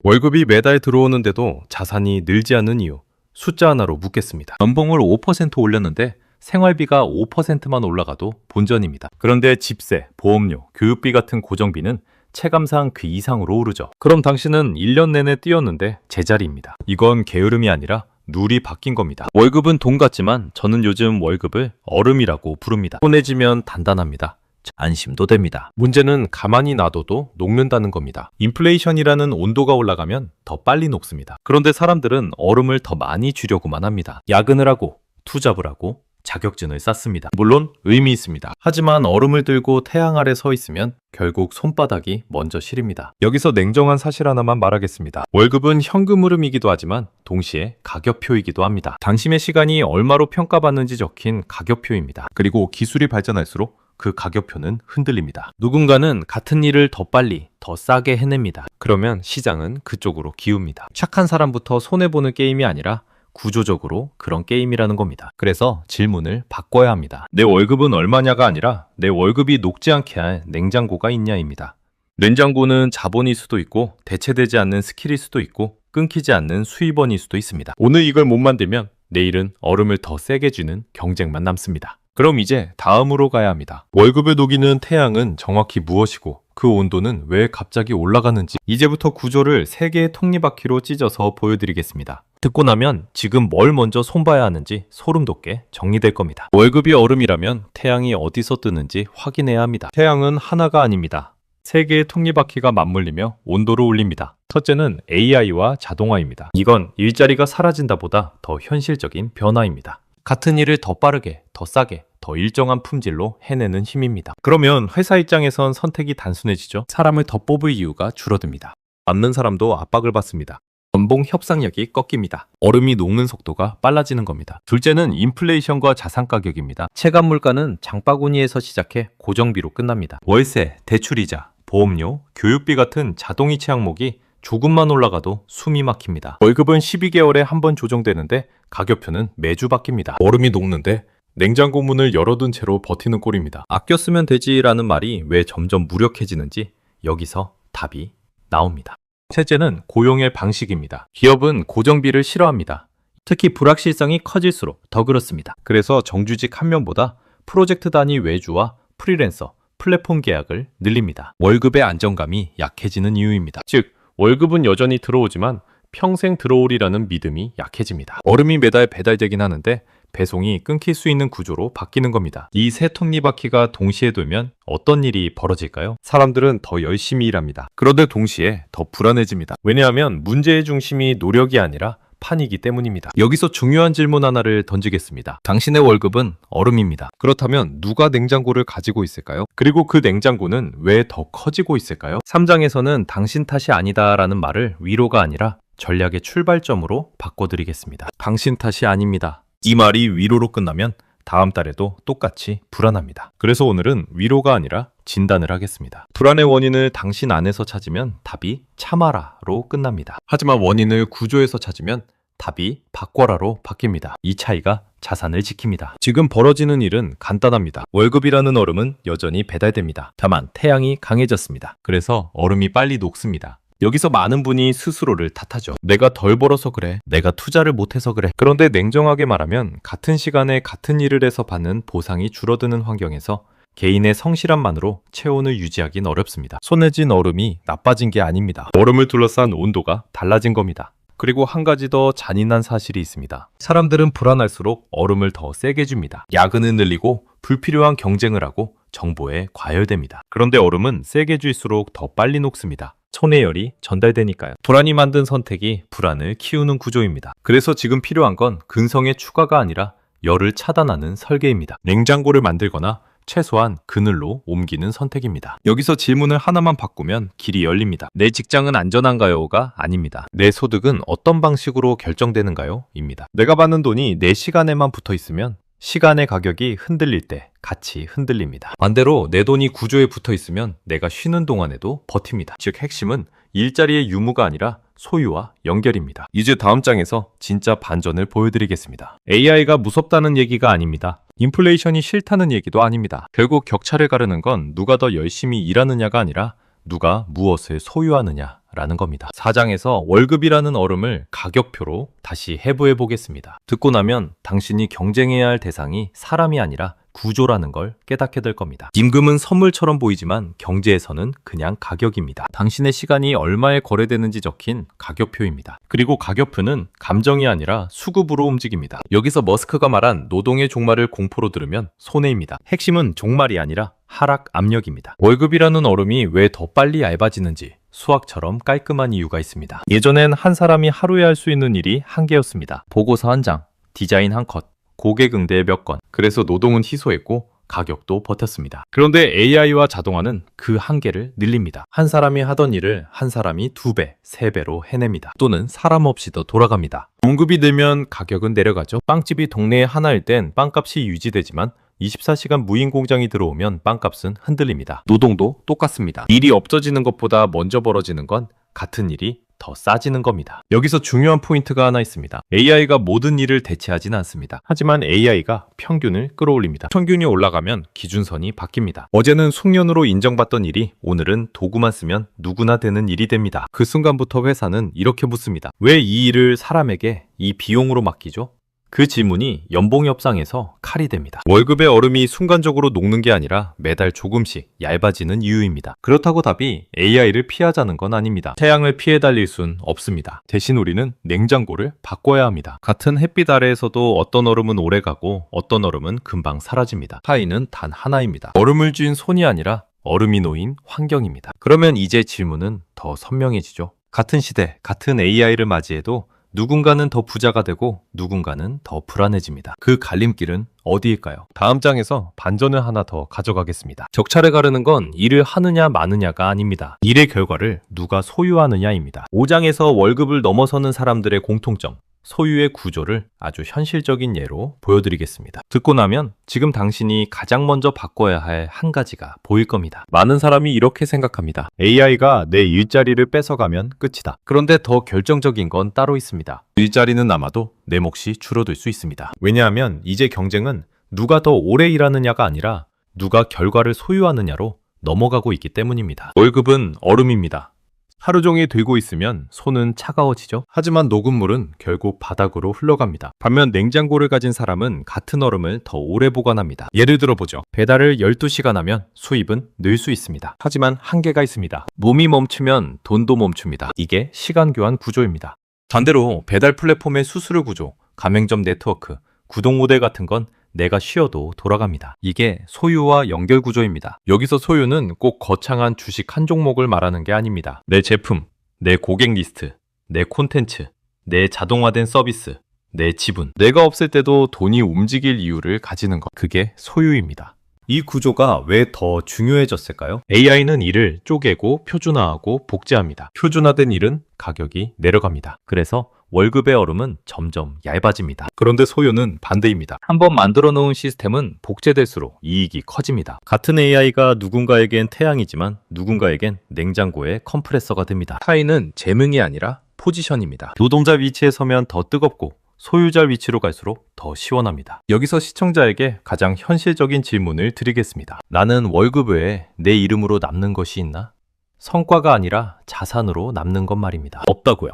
월급이 매달 들어오는데도 자산이 늘지 않는 이유, 숫자 하나로 묻겠습니다. 연봉을 5% 올렸는데 생활비가 5%만 올라가도 본전입니다. 그런데 집세, 보험료, 교육비 같은 고정비는 체감상 그 이상으로 오르죠. 그럼 당신은 1년 내내 뛰었는데 제자리입니다. 이건 게으름이 아니라 룰이 바뀐 겁니다. 월급은 돈 같지만 저는 요즘 월급을 얼음이라고 부릅니다. 손해지면 단단합니다. 안심도 됩니다. 문제는 가만히 놔둬도 녹는다는 겁니다. 인플레이션이라는 온도가 올라가면 더 빨리 녹습니다. 그런데 사람들은 얼음을 더 많이 주려고만 합니다. 야근을 하고 투잡을 하고 자격증을 쌓습니다. 물론 의미 있습니다. 하지만 얼음을 들고 태양 아래 서 있으면 결국 손바닥이 먼저 시립니다. 여기서 냉정한 사실 하나만 말하겠습니다. 월급은 현금 흐름이기도 하지만 동시에 가격표이기도 합니다. 당신의 시간이 얼마로 평가받는지 적힌 가격표입니다. 그리고 기술이 발전할수록 그 가격표는 흔들립니다. 누군가는 같은 일을 더 빨리, 더 싸게 해냅니다. 그러면 시장은 그쪽으로 기웁니다. 착한 사람부터 손해보는 게임이 아니라 구조적으로 그런 게임이라는 겁니다. 그래서 질문을 바꿔야 합니다. 내 월급은 얼마냐가 아니라 내 월급이 녹지 않게 할 냉장고가 있냐입니다. 냉장고는 자본일 수도 있고 대체되지 않는 스킬일 수도 있고 끊기지 않는 수입원일 수도 있습니다. 오늘 이걸 못 만들면 내일은 얼음을 더 세게 주는 경쟁만 남습니다. 그럼 이제 다음으로 가야 합니다. 월급을 녹이는 태양은 정확히 무엇이고 그 온도는 왜 갑자기 올라가는지 이제부터 구조를 3개의 톱니바퀴로 찢어서 보여드리겠습니다. 듣고 나면 지금 뭘 먼저 손봐야 하는지 소름 돋게 정리될 겁니다. 월급이 얼음이라면 태양이 어디서 뜨는지 확인해야 합니다. 태양은 하나가 아닙니다. 3개의 톱니바퀴가 맞물리며 온도를 올립니다. 첫째는 AI와 자동화입니다. 이건 일자리가 사라진다 보다 더 현실적인 변화입니다. 같은 일을 더 빠르게, 더 싸게, 더 일정한 품질로 해내는 힘입니다. 그러면 회사 입장에선 선택이 단순해지죠. 사람을 더 뽑을 이유가 줄어듭니다. 맞는 사람도 압박을 받습니다. 연봉 협상력이 꺾입니다. 얼음이 녹는 속도가 빨라지는 겁니다. 둘째는 인플레이션과 자산 가격입니다. 체감 물가는 장바구니에서 시작해 고정비로 끝납니다. 월세, 대출이자, 보험료, 교육비 같은 자동이체 항목이 조금만 올라가도 숨이 막힙니다. 월급은 12개월에 한 번 조정되는데 가격표는 매주 바뀝니다. 얼음이 녹는데 냉장고 문을 열어둔 채로 버티는 꼴입니다. 아껴 쓰면 되지라는 말이 왜 점점 무력해지는지 여기서 답이 나옵니다. 셋째는 고용의 방식입니다. 기업은 고정비를 싫어합니다. 특히 불확실성이 커질수록 더 그렇습니다. 그래서 정규직 한 명보다 프로젝트 단위 외주와 프리랜서, 플랫폼 계약을 늘립니다. 월급의 안정감이 약해지는 이유입니다. 즉, 월급은 여전히 들어오지만 평생 들어오리라는 믿음이 약해집니다. 얼음이 매달 배달되긴 하는데 배송이 끊길 수 있는 구조로 바뀌는 겁니다. 이 세 톱니바퀴가 동시에 돌면 어떤 일이 벌어질까요? 사람들은 더 열심히 일합니다. 그런데 동시에 더 불안해집니다. 왜냐하면 문제의 중심이 노력이 아니라 판이기 때문입니다. 여기서 중요한 질문 하나를 던지겠습니다. 당신의 월급은 얼음입니다. 그렇다면 누가 냉장고를 가지고 있을까요? 그리고 그 냉장고는 왜 더 커지고 있을까요? 3장에서는 당신 탓이 아니다라는 말을 위로가 아니라 전략의 출발점으로 바꿔드리겠습니다. 당신 탓이 아닙니다. 이 말이 위로로 끝나면 다음 달에도 똑같이 불안합니다. 그래서 오늘은 위로가 아니라 진단을 하겠습니다. 불안의 원인을 당신 안에서 찾으면 답이 참아라로 끝납니다. 하지만 원인을 구조에서 찾으면 답이 바꿔라로 바뀝니다. 이 차이가 자산을 지킵니다. 지금 벌어지는 일은 간단합니다. 월급이라는 얼음은 여전히 배달됩니다. 다만 태양이 강해졌습니다. 그래서 얼음이 빨리 녹습니다. 여기서 많은 분이 스스로를 탓하죠. 내가 덜 벌어서 그래. 내가 투자를 못해서 그래. 그런데 냉정하게 말하면 같은 시간에 같은 일을 해서 받는 보상이 줄어드는 환경에서 개인의 성실함만으로 체온을 유지하긴 어렵습니다. 손해진 얼음이 나빠진 게 아닙니다. 얼음을 둘러싼 온도가 달라진 겁니다. 그리고 한 가지 더 잔인한 사실이 있습니다. 사람들은 불안할수록 얼음을 더 세게 줍니다. 야근을 늘리고 불필요한 경쟁을 하고 정보에 과열됩니다. 그런데 얼음은 세게 줄수록 더 빨리 녹습니다. 손해열이 전달되니까요. 불안이 만든 선택이 불안을 키우는 구조입니다. 그래서 지금 필요한 건 근성의 추가가 아니라 열을 차단하는 설계입니다. 냉장고를 만들거나 최소한 그늘로 옮기는 선택입니다. 여기서 질문을 하나만 바꾸면 길이 열립니다. 내 직장은 안전한가요?가 아닙니다. 내 소득은 어떤 방식으로 결정되는가요? 입니다. 내가 받는 돈이 내 시간에만 붙어 있으면 시간의 가격이 흔들릴 때 같이 흔들립니다. 반대로 내 돈이 구조에 붙어 있으면 내가 쉬는 동안에도 버팁니다. 즉 핵심은 일자리의 유무가 아니라 소유와 연결입니다. 이제 다음 장에서 진짜 반전을 보여드리겠습니다. AI가 무섭다는 얘기가 아닙니다. 인플레이션이 싫다는 얘기도 아닙니다. 결국 격차를 가르는 건 누가 더 열심히 일하느냐가 아니라 누가 무엇을 소유하느냐라는 겁니다. 4장에서 월급이라는 얼음을 가격표로 다시 해부해 보겠습니다. 듣고 나면 당신이 경쟁해야 할 대상이 사람이 아니라 구조라는 걸 깨닫게 될 겁니다. 임금은 선물처럼 보이지만 경제에서는 그냥 가격입니다. 당신의 시간이 얼마에 거래되는지 적힌 가격표입니다. 그리고 가격표는 감정이 아니라 수급으로 움직입니다. 여기서 머스크가 말한 노동의 종말을 공포로 들으면 손해입니다. 핵심은 종말이 아니라 하락 압력입니다. 월급이라는 얼음이 왜 더 빨리 얇아지는지 수학처럼 깔끔한 이유가 있습니다. 예전엔 한 사람이 하루에 할 수 있는 일이 한 개였습니다. 보고서 한 장, 디자인 한 컷, 고객 응대 몇 건. 그래서 노동은 희소했고 가격도 버텼습니다. 그런데 AI와 자동화는 그 한계를 늘립니다. 한 사람이 하던 일을 한 사람이 2배, 3배로 해냅니다. 또는 사람 없이도 돌아갑니다. 공급이 늘면 가격은 내려가죠. 빵집이 동네에 하나일 땐 빵값이 유지되지만 24시간 무인 공장이 들어오면 빵값은 흔들립니다. 노동도 똑같습니다. 일이 없어지는 것보다 먼저 벌어지는 건 같은 일이 더 싸지는 겁니다. 여기서 중요한 포인트가 하나 있습니다. AI가 모든 일을 대체하진 않습니다. 하지만 AI가 평균을 끌어올립니다. 평균이 올라가면 기준선이 바뀝니다. 어제는 숙련으로 인정받던 일이 오늘은 도구만 쓰면 누구나 되는 일이 됩니다. 그 순간부터 회사는 이렇게 묻습니다. 왜 이 일을 사람에게 이 비용으로 맡기죠? 그 질문이 연봉 협상에서 칼이 됩니다. 월급의 얼음이 순간적으로 녹는 게 아니라 매달 조금씩 얇아지는 이유입니다. 그렇다고 답이 AI를 피하자는 건 아닙니다. 태양을 피해 달릴 순 없습니다. 대신 우리는 냉장고를 바꿔야 합니다. 같은 햇빛 아래에서도 어떤 얼음은 오래가고 어떤 얼음은 금방 사라집니다. 차이는 단 하나입니다. 얼음을 쥔 손이 아니라 얼음이 놓인 환경입니다. 그러면 이제 질문은 더 선명해지죠. 같은 시대, 같은 AI를 맞이해도 누군가는 더 부자가 되고 누군가는 더 불안해집니다. 그 갈림길은 어디일까요? 다음 장에서 반전을 하나 더 가져가겠습니다. 적차를 가르는 건 일을 하느냐 마느냐가 아닙니다. 일의 결과를 누가 소유하느냐입니다. 5장에서 월급을 넘어서는 사람들의 공통점, 소유의 구조를 아주 현실적인 예로 보여드리겠습니다. 듣고 나면 지금 당신이 가장 먼저 바꿔야 할 한 가지가 보일 겁니다. 많은 사람이 이렇게 생각합니다. AI가 내 일자리를 뺏어가면 끝이다. 그런데 더 결정적인 건 따로 있습니다. 일자리는 남아도 내 몫이 줄어들 수 있습니다. 왜냐하면 이제 경쟁은 누가 더 오래 일하느냐가 아니라 누가 결과를 소유하느냐로 넘어가고 있기 때문입니다. 월급은 얼음입니다. 하루 종일 들고 있으면 손은 차가워지죠. 하지만 녹은 물은 결국 바닥으로 흘러갑니다. 반면 냉장고를 가진 사람은 같은 얼음을 더 오래 보관합니다. 예를 들어 보죠. 배달을 12시간 하면 수입은 늘 수 있습니다. 하지만 한계가 있습니다. 몸이 멈추면 돈도 멈춥니다. 이게 시간 교환 구조입니다. 반대로 배달 플랫폼의 수수료 구조, 가맹점 네트워크, 구독 모델 같은 건 내가 쉬어도 돌아갑니다. 이게 소유와 연결 구조입니다. 여기서 소유는 꼭 거창한 주식 한 종목을 말하는 게 아닙니다. 내 제품, 내 고객 리스트, 내 콘텐츠, 내 자동화된 서비스, 내 지분. 내가 없을 때도 돈이 움직일 이유를 가지는 것. 그게 소유입니다. 이 구조가 왜 더 중요해졌을까요? AI는 일을 쪼개고 표준화하고 복제합니다. 표준화된 일은 가격이 내려갑니다. 그래서 월급의 얼음은 점점 얇아집니다. 그런데 소유는 반대입니다. 한번 만들어 놓은 시스템은 복제될수록 이익이 커집니다. 같은 AI가 누군가에겐 태양이지만 누군가에겐 냉장고의 컴프레서가 됩니다. 차이는 재능이 아니라 포지션입니다. 노동자 위치에 서면 더 뜨겁고 소유자 위치로 갈수록 더 시원합니다. 여기서 시청자에게 가장 현실적인 질문을 드리겠습니다. 나는 월급 외에 내 이름으로 남는 것이 있나? 성과가 아니라 자산으로 남는 것 말입니다. 없다고요.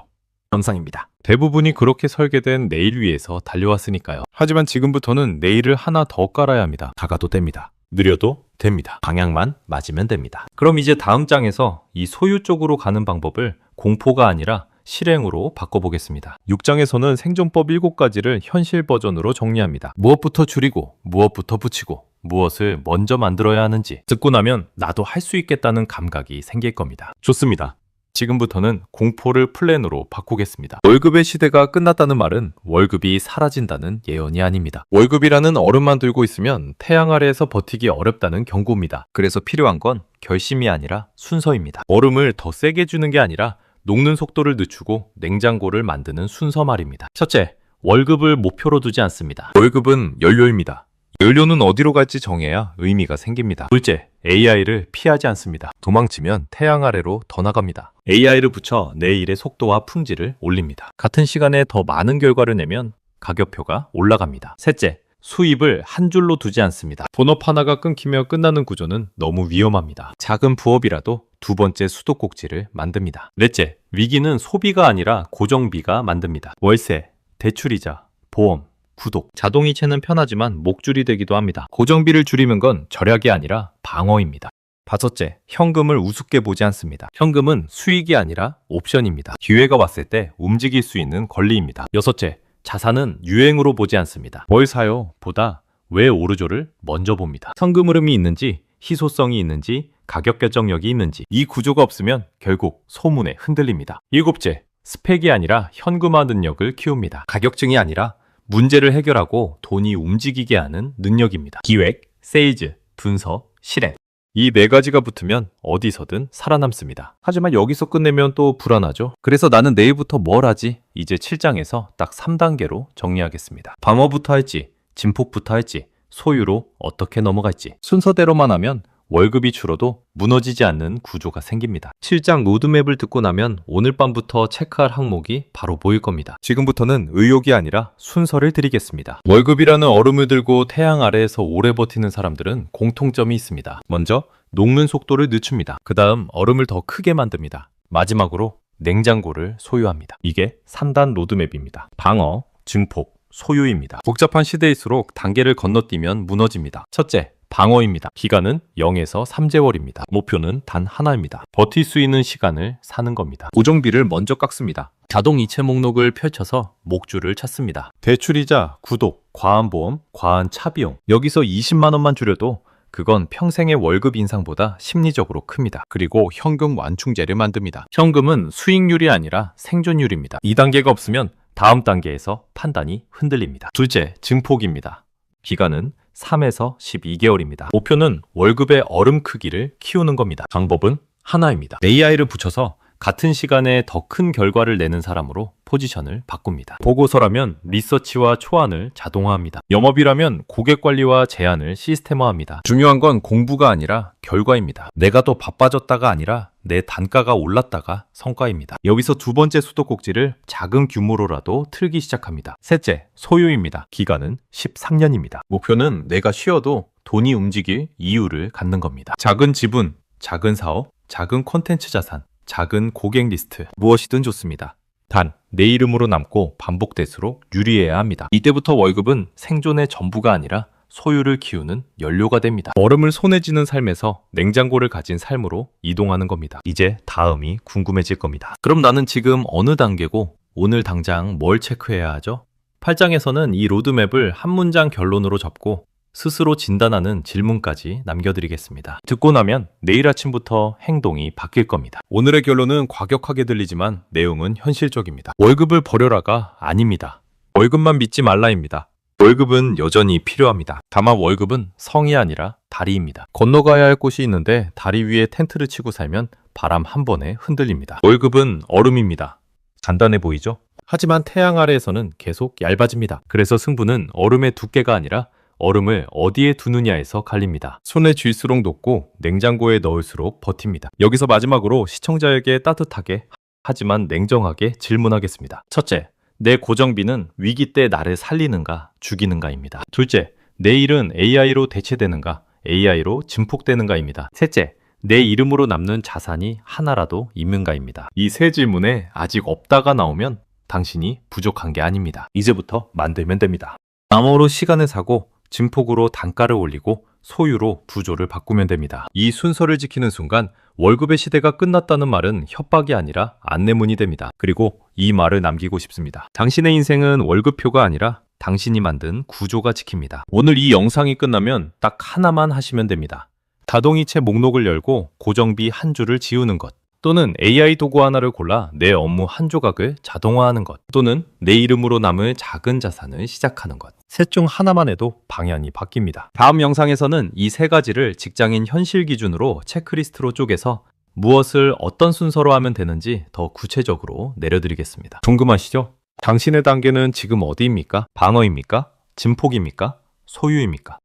정상입니다. 대부분이 그렇게 설계된 내일 위해서 달려왔으니까요. 하지만 지금부터는 내일을 하나 더 깔아야 합니다. 다가도 됩니다. 느려도 됩니다. 방향만 맞으면 됩니다. 그럼 이제 다음 장에서 이 소유 쪽으로 가는 방법을 공포가 아니라 실행으로 바꿔보겠습니다. 6장에서는 생존법 7가지를 현실 버전으로 정리합니다. 무엇부터 줄이고 무엇부터 붙이고 무엇을 먼저 만들어야 하는지 듣고 나면 나도 할 수 있겠다는 감각이 생길 겁니다. 좋습니다. 지금부터는 공포를 플랜으로 바꾸겠습니다. 월급의 시대가 끝났다는 말은 월급이 사라진다는 예언이 아닙니다. 월급이라는 얼음만 들고 있으면 태양 아래에서 버티기 어렵다는 경고입니다. 그래서 필요한 건 결심이 아니라 순서입니다. 얼음을 더 세게 주는 게 아니라 녹는 속도를 늦추고 냉장고를 만드는 순서 말입니다. 첫째, 월급을 목표로 두지 않습니다. 월급은 연료입니다. 연료는 어디로 갈지 정해야 의미가 생깁니다. 둘째, AI를 피하지 않습니다. 도망치면 태양 아래로 더 나갑니다. AI를 붙여 내 일의 속도와 품질을 올립니다. 같은 시간에 더 많은 결과를 내면 가격표가 올라갑니다. 셋째, 수입을 한 줄로 두지 않습니다. 본업 하나가 끊기며 끝나는 구조는 너무 위험합니다. 작은 부업이라도 두 번째 수도꼭지를 만듭니다. 넷째, 위기는 소비가 아니라 고정비가 만듭니다. 월세, 대출이자, 보험, 구독. 자동이체는 편하지만 목줄이 되기도 합니다. 고정비를 줄이는 건 절약이 아니라 방어입니다. 다섯째, 현금을 우습게 보지 않습니다. 현금은 수익이 아니라 옵션입니다. 기회가 왔을 때 움직일 수 있는 권리입니다. 여섯째, 자산은 유행으로 보지 않습니다. 뭘 사요? 보다 왜 오르죠를 먼저 봅니다. 현금 흐름이 있는지, 희소성이 있는지, 가격 결정력이 있는지, 이 구조가 없으면 결국 소문에 흔들립니다. 일곱째, 스펙이 아니라 현금화 능력을 키웁니다. 가격증이 아니라 문제를 해결하고 돈이 움직이게 하는 능력입니다. 기획, 세일즈, 분석, 실행. 이 네 가지가 붙으면 어디서든 살아남습니다. 하지만 여기서 끝내면 또 불안하죠. 그래서 나는 내일부터 뭘 하지? 이제 7장에서 딱 3단계로 정리하겠습니다. 방어부터 할지, 진폭부터 할지, 소유로 어떻게 넘어갈지. 순서대로만 하면 월급이 줄어도 무너지지 않는 구조가 생깁니다. 7장 로드맵을 듣고 나면 오늘 밤부터 체크할 항목이 바로 보일 겁니다. 지금부터는 의욕이 아니라 순서를 드리겠습니다. 월급이라는 얼음을 들고 태양 아래에서 오래 버티는 사람들은 공통점이 있습니다. 먼저 녹는 속도를 늦춥니다. 그 다음 얼음을 더 크게 만듭니다. 마지막으로 냉장고를 소유합니다. 이게 3단 로드맵입니다. 방어, 증폭, 소유입니다. 복잡한 시대일수록 단계를 건너뛰면 무너집니다. 첫째, 방어입니다. 기간은 0에서 3개월입니다. 목표는 단 하나입니다. 버틸 수 있는 시간을 사는 겁니다. 고정비를 먼저 깎습니다. 자동 이체 목록을 펼쳐서 목줄을 찾습니다. 대출이자, 구독, 과한보험, 과한 차비용. 여기서 20만 원만 줄여도 그건 평생의 월급 인상보다 심리적으로 큽니다. 그리고 현금 완충제를 만듭니다. 현금은 수익률이 아니라 생존율입니다. 2단계가 없으면 다음 단계에서 판단이 흔들립니다. 둘째, 증폭입니다. 기간은 3에서 12개월입니다. 목표는 월급의 얼음 크기를 키우는 겁니다. 방법은 하나입니다. AI를 붙여서 같은 시간에 더 큰 결과를 내는 사람으로 포지션을 바꿉니다. 보고서라면 리서치와 초안을 자동화합니다. 영업이라면 고객 관리와 제안을 시스템화합니다. 중요한 건 공부가 아니라 결과입니다. 내가 더 바빠졌다가 아니라 내 단가가 올랐다가 성과입니다. 여기서 두 번째 수도꼭지를 작은 규모로라도 틀기 시작합니다. 셋째, 소유입니다. 기간은 13년입니다. 목표는 내가 쉬어도 돈이 움직일 이유를 갖는 겁니다. 작은 지분, 작은 사업, 작은 콘텐츠 자산, 작은 고객 리스트, 무엇이든 좋습니다. 단, 내 이름으로 남고 반복될수록 유리해야 합니다. 이때부터 월급은 생존의 전부가 아니라 소유를 키우는 연료가 됩니다. 얼음을 손에 쥐는 삶에서 냉장고를 가진 삶으로 이동하는 겁니다. 이제 다음이 궁금해질 겁니다. 그럼 나는 지금 어느 단계고 오늘 당장 뭘 체크해야 하죠? 8장에서는 이 로드맵을 한 문장 결론으로 접고 스스로 진단하는 질문까지 남겨드리겠습니다. 듣고 나면 내일 아침부터 행동이 바뀔 겁니다. 오늘의 결론은 과격하게 들리지만 내용은 현실적입니다. 월급을 버려라가 아닙니다. 월급만 믿지 말라입니다. 월급은 여전히 필요합니다. 다만 월급은 성이 아니라 다리입니다. 건너가야 할 곳이 있는데 다리 위에 텐트를 치고 살면 바람 한 번에 흔들립니다. 월급은 얼음입니다. 간단해 보이죠? 하지만 태양 아래에서는 계속 얇아집니다. 그래서 승부는 얼음의 두께가 아니라 얼음을 어디에 두느냐에서 갈립니다. 손에 쥘수록 녹고 냉장고에 넣을수록 버팁니다. 여기서 마지막으로 시청자에게 따뜻하게 하지만 냉정하게 질문하겠습니다. 첫째, 내 고정비는 위기 때 나를 살리는가 죽이는가입니다. 둘째, 내 일은 AI로 대체되는가 AI로 증폭되는가입니다. 셋째, 내 이름으로 남는 자산이 하나라도 있는가입니다. 이 세 질문에 아직 없다가 나오면 당신이 부족한 게 아닙니다. 이제부터 만들면 됩니다. 암호로 시간을 사고 증폭으로 단가를 올리고 소유로 구조를 바꾸면 됩니다. 이 순서를 지키는 순간 월급의 시대가 끝났다는 말은 협박이 아니라 안내문이 됩니다. 그리고 이 말을 남기고 싶습니다. 당신의 인생은 월급표가 아니라 당신이 만든 구조가 지킵니다. 오늘 이 영상이 끝나면 딱 하나만 하시면 됩니다. 자동이체 목록을 열고 고정비 한 줄을 지우는 것, 또는 AI 도구 하나를 골라 내 업무 한 조각을 자동화하는 것, 또는 내 이름으로 남을 작은 자산을 시작하는 것. 셋 중 하나만 해도 방향이 바뀝니다. 다음 영상에서는 이 세 가지를 직장인 현실 기준으로 체크리스트로 쪼개서 무엇을 어떤 순서로 하면 되는지 더 구체적으로 내려드리겠습니다. 궁금하시죠? 당신의 단계는 지금 어디입니까? 방어입니까? 진폭입니까? 소유입니까?